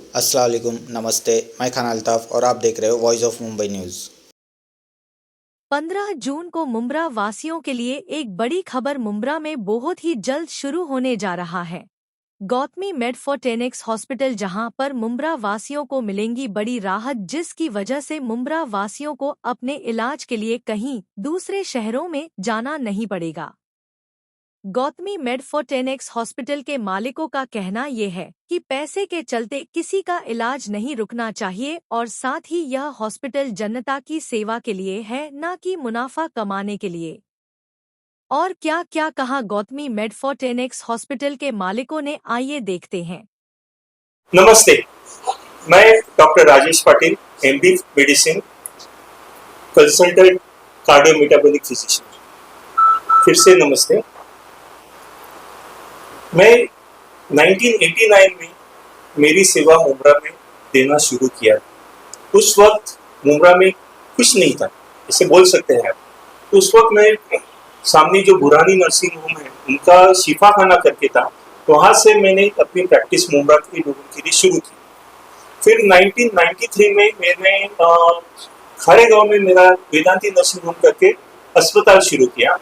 अस्सलाम वालेकुम, नमस्ते। मैं खान अल्ताफ़ और आप देख रहे हो वॉइस ऑफ मुंबई न्यूज़। 15 जून को मुंब्रा वासियों के लिए एक बड़ी खबर मुंब्रा में बहुत ही जल्द शुरू होने जा रहा है। गौतमी मेडफोर्टेनिक्स हॉस्पिटल जहां पर मुंब्रा वासियों को मिलेंगी बड़ी राहत, जिसकी वजह से मुंब्रा वासियों को अपने इलाज के लिए कहीं दूसरे शहरों में जाना नहीं पड़ेगा। गौतमी मेडफोर्टेनिक्स हॉस्पिटल के मालिकों का कहना ये है कि पैसे के चलते किसी का इलाज नहीं रुकना चाहिए और साथ ही यह हॉस्पिटल जनता की सेवा के लिए है, न कि मुनाफा कमाने के लिए। और क्या क्या कहा गौतमी मेडफोर्टेनिक्स हॉस्पिटल के मालिकों ने, आइए देखते हैं। नमस्ते, मैं doctor Rajesh Patil, MD medicine, consultant cardio metabolic physician. फिर से नमस्ते। मैं 1989 में मेरी सेवा मुंब्रा में देना शुरू किया। उस वक्त मुंब्रा में कुछ नहीं था, इसे बोल सकते हैं आप। उस वक्त मैं सामने जो बुरानी नर्सिंग होम है उनका शिफा खाना करके था, वहाँ से मैंने अपनी प्रैक्टिस मुंब्रा के लोगों के लिए शुरू की। फिर 1993 में मैंने खारेगांव में मेरा वेदांती नर्सिंग होम करके अस्पताल शुरू किया।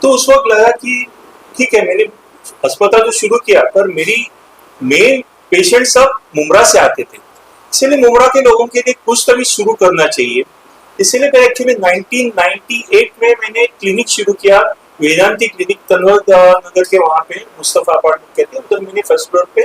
तो उस वक्त लगा कि ठीक है, मैंने अस्पताल तो शुरू किया, पर मेरी मेन पेशेंट सब मुंब्रा से आते थे, इसलिए मुंब्रा के लोगों के लिए कुछ तो भी शुरू करना चाहिए। इसलिए मैं एक्चुअली 1998 में मैंने क्लिनिक शुरू किया, वेदांती क्लिनिक, तनवर नगर के वहाँ पे मुस्तफा अपार्टमेंट कहते हैं, उधर मैंने फर्स्ट फ्लोर पे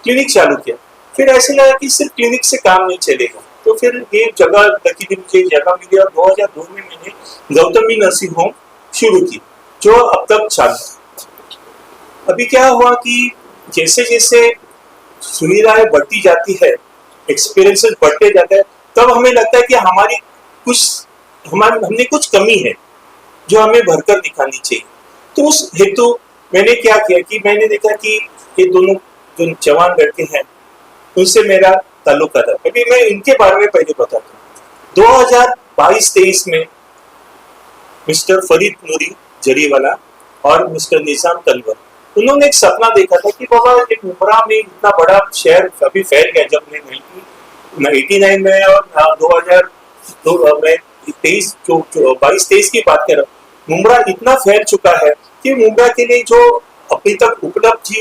क्लिनिक चालू किया। फिर ऐसे लगा कि सिर्फ क्लिनिक से काम नहीं चलेगा, तो फिर ये जगह लकीली मुझे जगह मिली और 2002 में मैंने गौतमी नर्सिंग होम शुरू की, जो अब तक चालू है। अभी क्या हुआ कि जैसे जैसे सुविधाएं बढ़ती जाती है, एक्सपीरियंसेस बढ़ते जाते हैं, तब हमें लगता है कि हमने कुछ कमी है जो हमें भरकर दिखानी चाहिए। तो उस हेतु मैंने क्या किया कि मैंने देखा कि ये दोनों जो जवान लड़के हैं उनसे मेरा ताल्लुक था। अभी मैं इनके बारे में पहले बताता हूँ। 2022-23 में मिस्टर फरीद नूरी जरीवाला और मिस्टर निजाम तलवर, उन्होंने एक सपना देखा था कि बाबा एक मुंब्रा में इतना बड़ा शहर अभी फैल गया। जब मैं 1989 में और 2002 में 22-23 की बात कर रहा हूँ, मुंब्रा इतना फैल चुका है कि मुंब्रा के लिए जो अभी तक उपलब्ध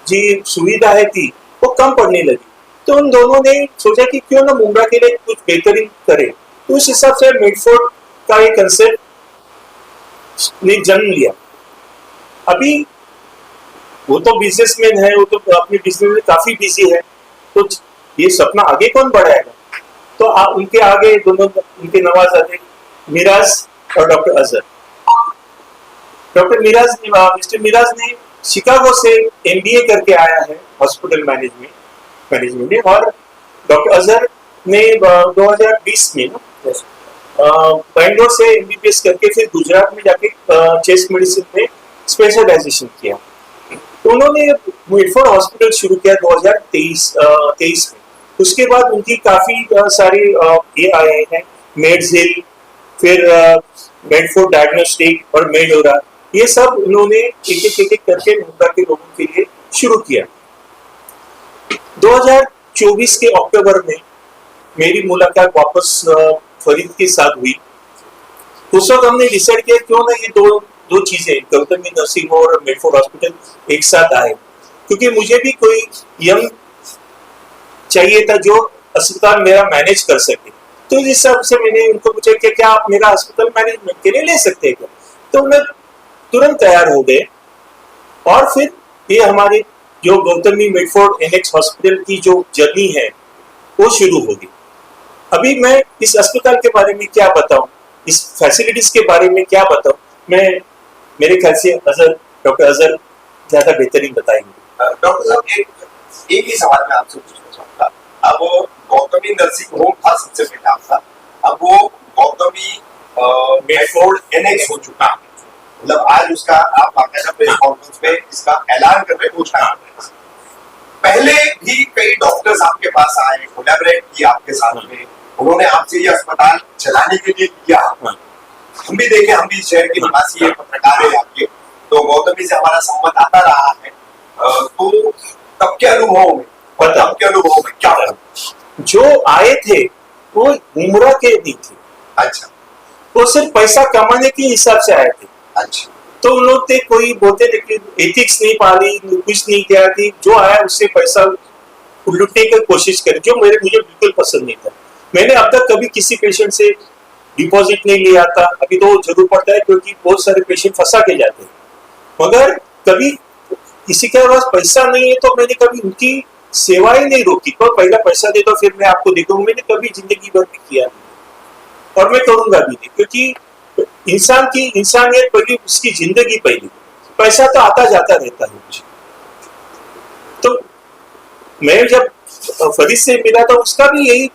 जी सुविधाएं थी वो कम पड़ने लगी। तो उन दोनों ने सोचा कि क्यों ना मुंब्रा के लिए कुछ बेहतरीन करे। तो उस हिसाब से मेडफोर्ड का एक कंसेप्ट ने जन्म लिया। अभी वो तो बिजनेसमैन है, वो तो अपने बिजनेस में काफी बिजी है, तो ये सपना आगे कौन बढ़ाएगा। तो उनके आगे दोनों उनके नवाजादे मिराज और डॉक्टर अजहर। मिस्टर मिराज ने शिकागो से एमबीए करके आया है हॉस्पिटल मैनेजमेंट में, और डॉक्टर अजहर ने 2020 में बैंगलोर से एमबीबीएस करके फिर गुजरात में जाके चेस्ट मेडिसिन में स्पेशलाइजेशन किया। तो उन्होंने मेडफोर्ड हॉस्पिटल शुरू किया 2023 में। उसके बाद उनकी काफी सारी ये आए हैं, मेड्स हिल, फिर मेडफोर्ड डायग्नोस्टिक और मेडोरा, ये सब उन्होंने एक करके मुंब्रा के लोगों के लिए शुरू किया। 2024 के अक्टूबर में मेरी मुलाकात वापस फरीद के साथ हुई। उस वक्त हमने डिसाइड किया क्यों ना ये दो चीजें, गौतमी नर्सिंग होम और मेडफोर्ड हॉस्पिटल एक साथ आए, क्योंकि मुझे भी कोई यंग चाहिए था जो अस्पताल मेरा मैनेज कर सके। तो इस हिसाब से मैंने उनको पूछा कि क्या आप मेरा अस्पताल मैनेजमेंट के लिए ले सकते हैं क्या। तो मैं तुरंत तैयार हो गए, और फिर ये हमारी जो गौतमी मेडफोर्ड एनेक्स हॉस्पिटल की जो जर्नी है वो शुरू होगी। अभी मैं इस अस्पताल के बारे में क्या बताऊं, इस फैसिलिटीज के बारे में क्या बताऊं, मैं मेरे ख्याल से डॉक्टर अजहर ज्यादा बेहतरीन बताएंगे। डॉक्टर साहब, एक ही सवाल मैं आपसे पूछना चाहूंगा। अब गौतमी नर्सिंग होम था सबसे पहले आपका, अब वो गौतमी मेडफोर्ड एनेक्स हो चुका है, मतलब आज उसका आप बाकायदा प्रेस कॉन्फ्रेंस पे इसका ऐलान कर रहे हैं, घोषणा कर रहे हैं। पहले भी कई डॉक्टर्स आपके पास आए, कोलैबोरेट किया आपके साथ में, उन्होंने आपसे ये अस्पताल चलाने के लिए किया। हम भी देखे, हम भी शहर के निवासी है, पत्रकार है आपके, तो गौतमी से हमारा संबंध आता रहा है। तो तब के अनुभव में पता। आपके अनुभव में क्या था? जो आए थे वो मुमरा के नहीं थे, अच्छा वो सिर्फ पैसा कमाने के हिसाब से आए थे। अच्छा तो उन लोग थे, कोई बोलते थे कि एथिक्स नहीं पाली, कुछ नहीं किया, कि जो आया उससे पैसा लूटने की कोशिश करी, जो मुझे बिल्कुल पसंद नहीं था। मैंने अब तक कभी किसी पेशेंट से डिपॉजिट नहीं लिया था, अभी तो जरूर पड़ता है क्योंकि बहुत सारे पेशेंट फंसा के जाते हैं, मगर कभी किसी के पास पैसा नहीं है तो मैंने कभी उनकी सेवा ही नहीं रोकी। तो पहला पैसा दे दो फिर मैं आपको देखूँ, मैंने कभी जिंदगी भर भी किया नहीं और मैं करूंगा भी नहीं, क्योंकि इंसान की इंसानियत पहले, उसकी जिंदगी पहले, पैसा तो आता जाता रहता है मुझे। तो मैं जब फरीद से मिला था उसका भी यही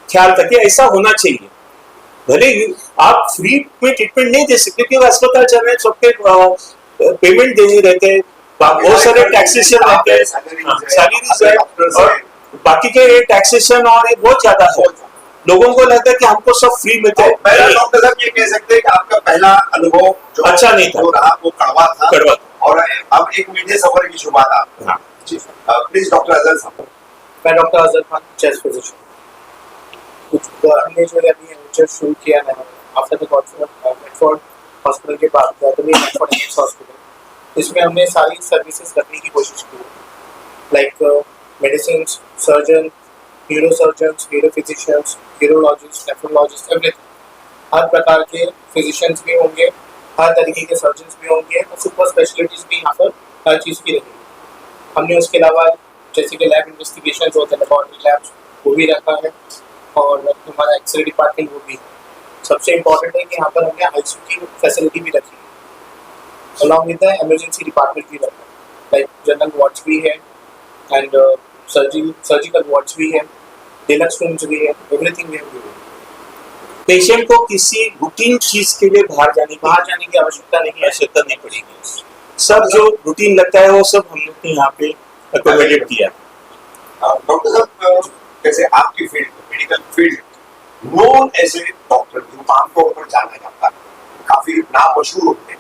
ख्याल था कि ऐसा होना चाहिए। भले आप फ्री में ट्रीटमेंट नहीं दे सकते क्योंकि अस्पताल चल रहे हैं, सबके पेमेंट देने रहते हैं, बहुत सारे टैक्सेशन रहते हैं, सैलरीज है और बाकी के टैक्सेशन और ये बहुत ज्यादा है। लोगों को लगता है कि हमको सब फ्री में थे। पहला डॉक्टर साहब ये कह सकते हैं कि आपका पहला अनुभव जो अच्छा नहीं था, जो रहा वो कड़वा था, कड़वा था। और अब एक मीठे सफर की शुरुआत आप। हाँ। जी प्लीज डॉक्टर अजहर साहब। मैं doctor Azhar Khan, chest physician. हमने जो है अभी एमएचएस शुरू किया है आफ्टर द मेडफोर्ड हॉस्पिटल के पास, मेडफोर्ड एमएस हॉस्पिटल। इसमें हमने सारी सर्विसेज रखने की कोशिश की, like medicine, surgeon, neuro surgeons, neuro physicians, urologist, nephrologist, everything. हर प्रकार के फिजिशियंस भी होंगे, हर तरीके के सर्जन्स भी होंगे और सुपर स्पेशलिटीज भी यहाँ पर हर चीज़ की रहेगी। हमने उसके अलावा जैसे कि लैब इन्वेस्टिगेशन होते हैं, लेबोरेटरी लैब्स, वो भी रखा है और हमारा एक्सरे डिपार्टमेंट वो भी है। सबसे इम्पोर्टेंट है कि यहाँ पर हमने आईसीयू की फैसिलिटी भी रखी है, along with the emergency department भी रखा है, लाइक जनरल वार्ड्स भी है एंड सर्जिकल वार्ड्स भी है, डिलक्स रूम्स भी है, एवरीथिंग भी है। पेशेंट को किसी रूटीन चीज के लिए बाहर जाने की आवश्यकता नहीं पड़ेगी। सब जो रूटीन लगता है वो सब हम लोग ने यहाँ पे अकोमोडेट किया। डॉक्टर साहब जैसे आपकी फील्ड मेडिकल फील्ड नोन ऐसे डॉक्टर जो आमतौर पर जाना जाता है, काफी नाम मशहूर होते हैं,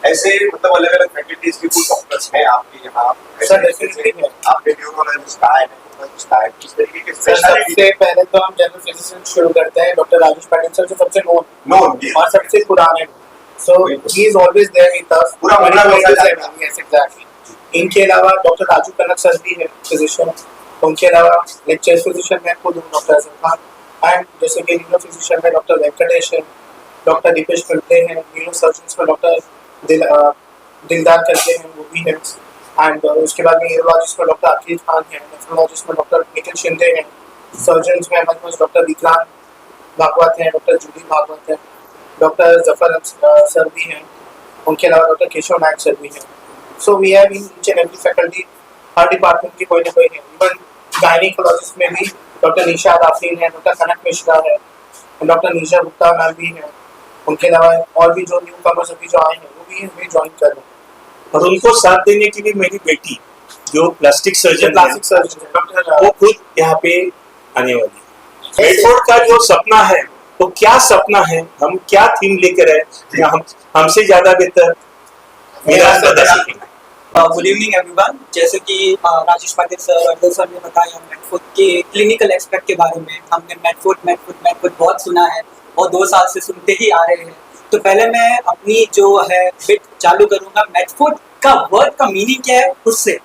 ऐसे मतलब अलग अलग फैकल्टीज के कुछ डॉक्टर्स हैं आपके यहाँ? सर डेफिनेटली है। आपने न्यूरोलॉजिस्ट का है, नेफ्रोलॉजिस्ट का है, किस तरीके के सबसे पहले तो हम जनरल फिजिशियन शुरू करते हैं, डॉक्टर राजेश पाटिल सर जो सबसे नोन और सबसे पुराने, so he is always there with us, पूरा एग्जैक्टली। इनके अलावा डॉक्टर राजू कनक सर भी है फिजिशियन, उनके अलावा लेक्चर फिजिशियन में खुद डॉक्टर अजहर खान, एंड जैसे कि न्यूरो फिजिशियन में डॉक्टर वेंकटेश है, डॉक्टर दीपेश करते हैं, न्यूरो सर्जन्स में डॉक्टर दिलदार करते हैं, वो भी है, एंड उसके बाद में न्यूरोलॉजिस्ट में डॉक्टर अकील खान है, नेफ्रोलॉजिस्ट में डॉक्टर निखिल शिंदे हैं, सर्जन्स में हमारे पास डॉक्टर विक्रांत भागवत हैं, डॉक्टर जूली भागवत हैं, डॉक्टर जफर सर भी हैं, उनके अलावा डॉक्टर केशव नायक सर भी हैं। So we have in each and every faculty, हर डिपार्टमेंट की कोई ना कोई है। इवन गायनिकोलॉजिस्ट में भी डॉक्टर निशा आफरीन है, डॉक्टर कनक मिश्रा है, डॉक्टर निशा गुप्ता मैम भी है, उनके अलावा और भी जो न्यू कमर्स अभी जो आए हैं वो भी हमें ज्वाइन कर रहे हैं। और उनको साथ देने के लिए मेरी बेटी जो प्लास्टिक सर्जन है, डॉक्टर वो खुद यहाँ पे आने वाली है। मेडफोर्ड का जो सपना है वो क्या सपना है, हम क्या थीम लेकर आए, हमसे ज्यादा बेहतर मेरा बता सकेंगे। Good evening everyone. जैसे कि राजेश पाटिल सर और सर ने बताया मेडफोर्ड के क्लिनिकल एस्पेक्ट के बारे में, हमने मेडफोर्ड बहुत सुना है और 2 साल से सुनते ही आ रहे हैं। तो पहले मैं अपनी जो है बिट चालू करूंगा, मेडफोर्ड का वर्ड का मीनिंग क्या है उससे।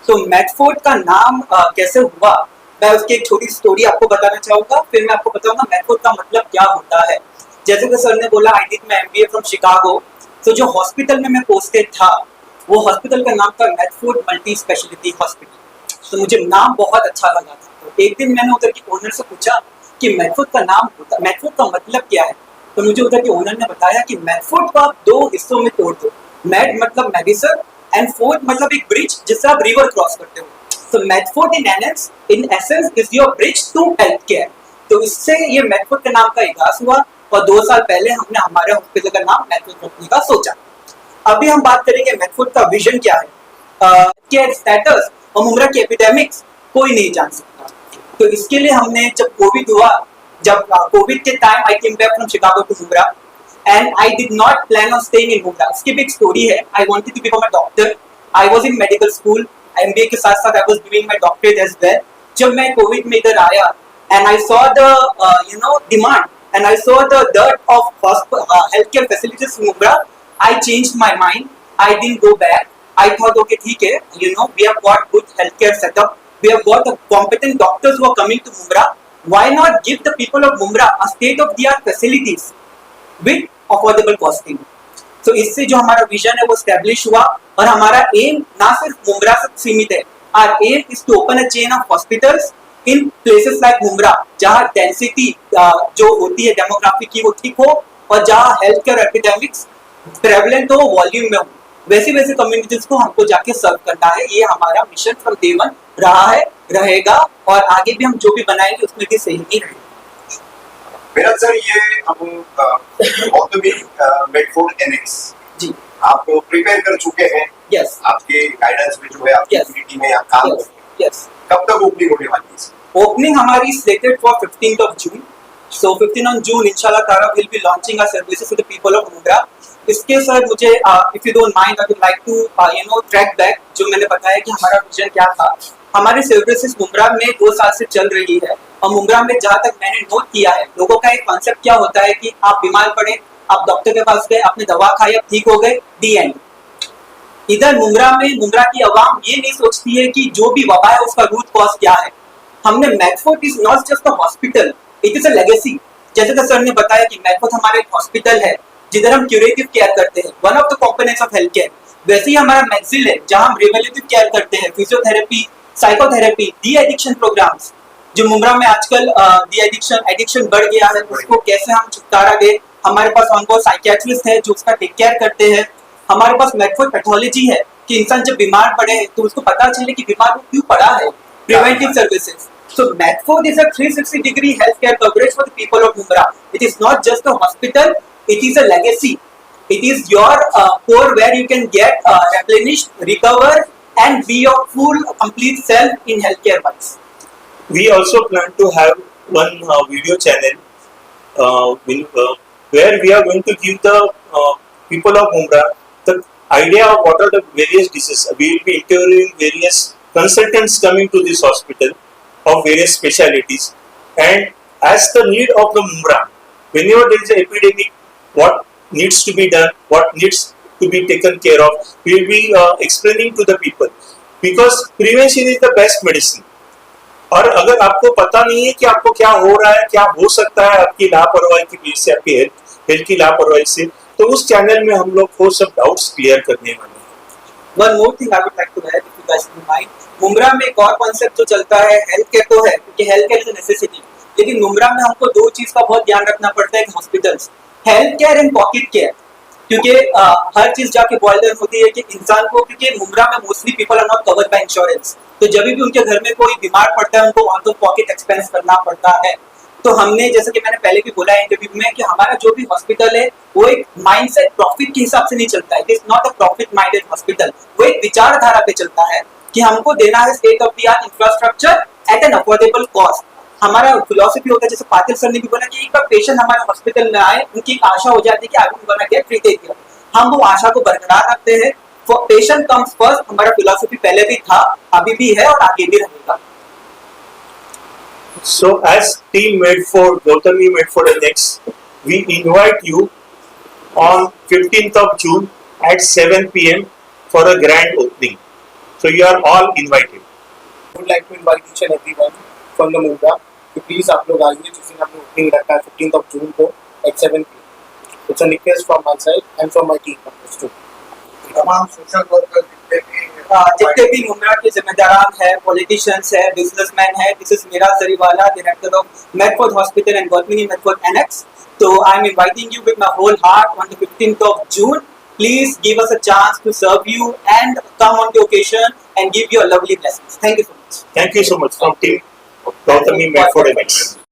तो मेडफोर्ड का नाम कैसे हुआ, मैं उसकी एक छोटी स्टोरी आपको बताना चाहूँगा, फिर मैं आपको बताऊंगा मेडफोर्ड का मतलब क्या होता है। जैसे कि सर ने बोला, I did my MBA from Chicago. तो जो हॉस्पिटल में मैं पोस्टेड था वो हॉस्पिटल का नाम था मेडफोर्ड मल्टी स्पेशलिटी हॉस्पिटल। तो मुझे नाम बहुत अच्छा लगा था। तो एक दिन मैंने उधर के ओनर से पूछा कि मेडफोर्ड का नाम होता, मेडफोर्ड का मतलब क्या है। तो मुझे उधर के ओनर ने बताया कि मेडफोर्ड को आप 2 हिस्सों में तोड़ दो। मेड मतलब मेडिसिन एंड फोर्ड मतलब एक ब्रिज जिससे आप रिवर क्रॉस करते हो। तो Medford in essence is your bridge to health care. तो इससे ये मेडफोर्ड के नाम का इतिहास हुआ और 2 साल पहले हमने हमारे हॉस्पिटल का नाम मेडफोर्ड रखने का सोचा। अभी हम बात करेंगे मेडफोर्ड का विजन क्या है। केयर स्टेटस और मुमरा की एपिडेमिक्स कोई नहीं जान सकता। तो इसके लिए हमने जब कोविड हुआ, जब कोविड के time I came back from Chicago to Mumbra and I did not plan on staying in Mumbra. इसकी भी एक स्टोरी है। I wanted to become a doctor. I was in medical school, MBA के साथ साथ I was doing my doctorate as well. जब मैं COVID में इधर आया and I saw the demand and I saw the dearth of health care facilities in Mumbra, I changed my mind, I didn't go back, I thought okay ठीक है, we have got good health care setup, we have got competent doctors who are coming to Mumbra, why not give the people of Mumbra a state of the art facilities with affordable costing. तो इससे जो हमारा vision है वो establish हुआ और हमारा M ना सिर्फ मुंब्रा से सीमित है, our aim is to open a chain of hospitals in places like Mumbra, जहां डेंसिटी जो होती है डेमोग्राफी की वो ठीक हो और जहां हेल्थ केयर एपिडेमिक्स प्रेवलेंट हो, वॉल्यूम में हो, वैसी वैसी कम्युनिटीज को हमको जाके सर्व करना है। ये हमारा मिशन फ्रॉम डे वन रहा है, रहेगा और आगे भी हम जो भी बनाएंगे उसमें भी सही ही रहेगा। मेरा सर ये हम गौतमी मेडफोर्ड एनेक्स जी आप प्रिपेयर कर चुके हैं। यस आपके गाइडेंस में जो है आपकी Yes. कम्युनिटी में आप काम कर रहे हैं। यस कब तक ओपनिंग होने वाली है? ओपनिंग हमारी slated for 15th of June. So 15th of June inshallah Tara will be launching our services to the people of Mumbai. इसके सर मुझे if you don't mind I would like to track back जो मैंने बताया कि हमारा vision क्या था। हमारी सर्विसेज मुंब्रा में 2 साल से चल रही है और मुंब्रा में जहाँ तक मैंने नोट किया है लोगों का एक कॉन्सेप्ट क्या होता है कि आप बीमार पड़े, आप डॉक्टर के पास गए, आपने दवा खाई, आप ठीक हो गए, दी एंड। इधर मुंब्रा में मुंब्रा की आवाम ये नहीं सोचती है कि जो भी वबा है उसका रूट कॉज क्या है। हमने Medford is not just a hospital, it is a legacy. जैसे कि सर ने बताया कि मैडफोर्ड हमारा एक हॉस्पिटल है जिधर हम क्यूरेटिव केयर करते हैं, one of the components of health care. वैसे ही हमारा मैक्सिल है जहां हम रिवेलेटिव केयर करते हैं, physiotherapy, psychotherapy, de addiction programs. जो मुंब्रा में आजकल डी एडिक्शन बढ़ गया है, उसको कैसे हम छुटकारा दे, हमारे पास ऑनबोर्ड साइकियाट्रिस्ट है जो उसका टेक केयर करते हैं। हमारे पास मैडफोर्ड पैथोलॉजी है कि इंसान जब बीमार पड़े तो उसको पता चले कि बीमार वो क्यों पड़ा है, preventive services. So Medford is a 360-degree healthcare coverage for the people of Mumbai. It is not just a hospital; it is a legacy. It is your core where you can get replenished, recover, and be your full, complete self in healthcare wise. We also plan to have one video channel where we are going to give the people of Mumbai the idea of what are the various diseases. We will be interviewing various consultants coming to this hospital of various specialities, and as the need of the Mumbai, whenever there is an epidemic, what needs to be done, what needs to be taken care of, we will be explaining to the people, because prevention is the best medicine. और अगर आपको पता नहीं है कि आपको क्या हो रहा है, क्या हो सकता है आपकी लापरवाही की वजह से, आपकी हेल्थ की लापरवाही से, तो उस चैनल में हम लोग वो सब डाउट्स क्लियर करने वाले हैं। One more thing I would like to add, if you guys don't mind. Mumbra में एक और कॉन्सेप्ट जो चलता है, हेल्थ केयर तो है क्योंकि हेल्थ केयर इज नेसेसिटी, लेकिन मुंब्रा में हमको 2 चीज का बहुत ध्यान रखना पड़ता है कि hospitals, health care and pocket care. क्योंकि हर चीज जाके बॉयल डाउन होती है कि इंसान को, क्योंकि मुंब्रा में mostly people are not covered by insurance, तो जब भी उनके घर में कोई बीमार पड़ता है उनको ऑन पॉकेट एक्सपेंस करना पड़ता है। तो हमने, जैसे कि मैंने पहले भी बोला है इंटरव्यू में, कि हमारा जो भी हॉस्पिटल है वो एक माइंडसेट प्रॉफिट के हिसाब से नहीं चलता है। It is not a profit minded hospital, वो एक विचारधारा पे चलता है कि हमको देना है state of the art infrastructure at an affordable cost. हमारा फिलॉसफी होता है, जैसे पाटिल सर ने भी बोला कि एक बार पेशेंट हमारे हॉस्पिटल में आए, उनकी एक आशा हो जाती है कि I am gonna get treated. हम वो आशा को बरकरार रखते हैं। पेशेंट कम्स फर्स्ट, हमारा फिलॉसफी पहले भी था, अभी भी है और आगे भी रहेगा। So as Team Medford, Gautami Medford Annex, we invite you on 15th of June at 7 p.m. for a grand opening. So you are all invited. I would like to invite each and everyone from the Mumbai कि please आप लोग आइए, जिस दिन हमने opening रखा है 15th of June को at 7 p.m. It's a request from my side and from my team members too. तमाम सोशल वर्कर जितने भी मुंब्रा के जिम्मेदारान है, पॉलिटिशियंस है, बिजनेसमैन है, this is Meera Jariwala, director of Medford hospital and Gautami Medford annexe. So I'm inviting you with my whole heart on the 15th of June. Please give us a chance to serve you and come on the occasion and give your lovely blessings. Thank you so much. Thank you so much from Team Gautami Medford Annex.